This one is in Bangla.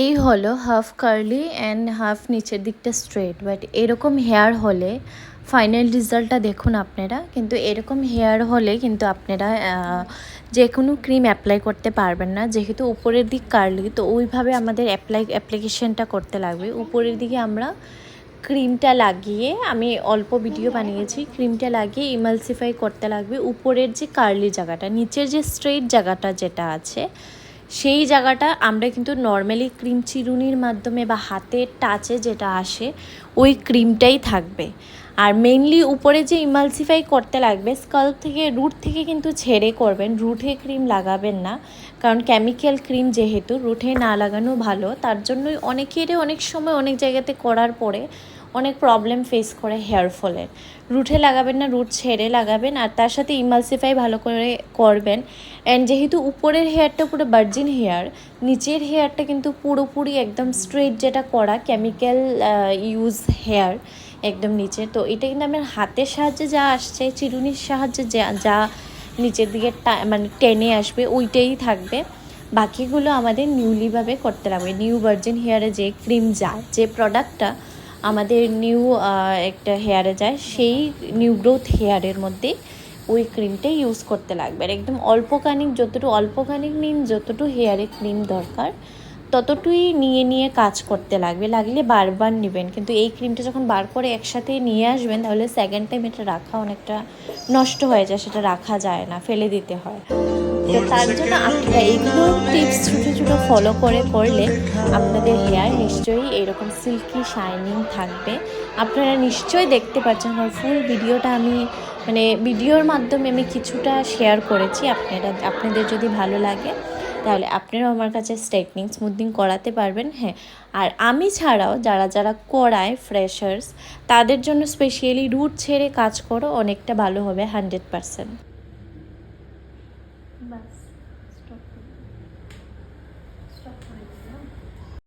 এই হলো হাফ কার্লি অ্যান্ড হাফ নিচের দিকটা স্ট্রেট, বাট এরকম হেয়ার হলে ফাইনাল রেজাল্টটা দেখুন আপনারা। কিন্তু এরকম হেয়ার হলে কিন্তু আপনারা যে কোনো ক্রিম অ্যাপ্লাই করতে পারবেন না, যেহেতু উপরের দিক কার্লি, তো ওইভাবে আমাদের অ্যাপ্লিকেশনটা করতে লাগবে। উপরের দিকে আমরা ক্রিমটা লাগিয়ে, আমি অল্প ভিডিও বানিয়েছি, ক্রিমটা লাগিয়ে ইমালসিফাই করতে লাগবে উপরের যে কার্লি জায়গাটা, নিচের যে স্ট্রেট জায়গাটা যেটা আছে সেই জায়গাটা আমরা কিন্তু নর্মালি ক্রিম চিরুনির মাধ্যমে বা হাতের টাচে যেটা আসে ওই ক্রিমটাই থাকবে। আর মেইনলি উপরে যে ইমালসিফাই করতে লাগবে স্কাল্প থেকে, রুট থেকে কিন্তু ছেড়ে করবেন, রুটে ক্রিম লাগাবেন না, কারণ কেমিক্যাল ক্রিম যেহেতু রুটে না লাগানো ভালো। তার জন্যই অনেকেরই অনেক সময় অনেক জায়গাতে করার পরে অনেক প্রবলেম ফেস করে হেয়ার ফলের। রুটে লাগাবেন না, রুট ছেড়ে লাগাবেন, আর তার সাথে ইমালসিফাই ভালো করে করবেন। অ্যান্ড যেহেতু উপরের হেয়ারটা পুরো ভার্জিন হেয়ার, নিচের হেয়ারটা কিন্তু পুরোপুরি একদম স্ট্রেট, যেটা করা কেমিক্যাল ইউজ হেয়ার একদম নিচে। তো এটা কিন্তু আমার হাতের সাহায্যে যা আসছে, চিরুনির সাহায্যে যা নিচের দিকে মানে টেনে আসবে ওইটাই থাকবে। বাকিগুলো আমাদের নিউলিভাবে করতে লাগবে। নিউ ভার্জিন হেয়ারে যে ক্রিম যায়, যে প্রোডাক্টটা আমাদের নিউ একটা হেয়ারে যায়, সেই নিউ গ্রোথ হেয়ারের মধ্যে ওই ক্রিমটাই ইউজ করতে লাগবে। আর একদম অল্পখানিক নিন, যতটুকু হেয়ারে ক্রিম দরকার ততটুকুই নিয়ে কাজ করতে লাগবে। লাগলে বারবার নেবেন, কিন্তু এই ক্রিমটা যখন বার করে একসাথে নিয়ে আসবেন তাহলে সেকেন্ড টাইম এটা রাখা অনেকটা নষ্ট হয়ে যায়, সেটা রাখা যায় না, ফেলে দিতে হয়। তো তার জন্য আপনারা এইগুলো টিপস ছোটো ফলো করলে আপনাদের হেয়ার নিশ্চয়ই এরকম সিল্কি শাইনিং থাকবে। আপনারা নিশ্চয়ই দেখতে পাচ্ছেন, কারণ ফুল ভিডিওটা আমি মানে ভিডিওর মাধ্যমে আমি কিছুটা শেয়ার করেছি। আপনাদের যদি ভালো লাগে তাহলে আপনারাও আমার কাছে স্ট্রেটনিং স্মুথনিং করাতে পারবেন। হ্যাঁ, আর আমি ছাড়াও যারা করায় ফ্রেশার্স, তাদের জন্য স্পেশালি রুট ছেড়ে কাজ করো, অনেকটা ভালো হবে 100%। বাস স্টপ করে দিলাম।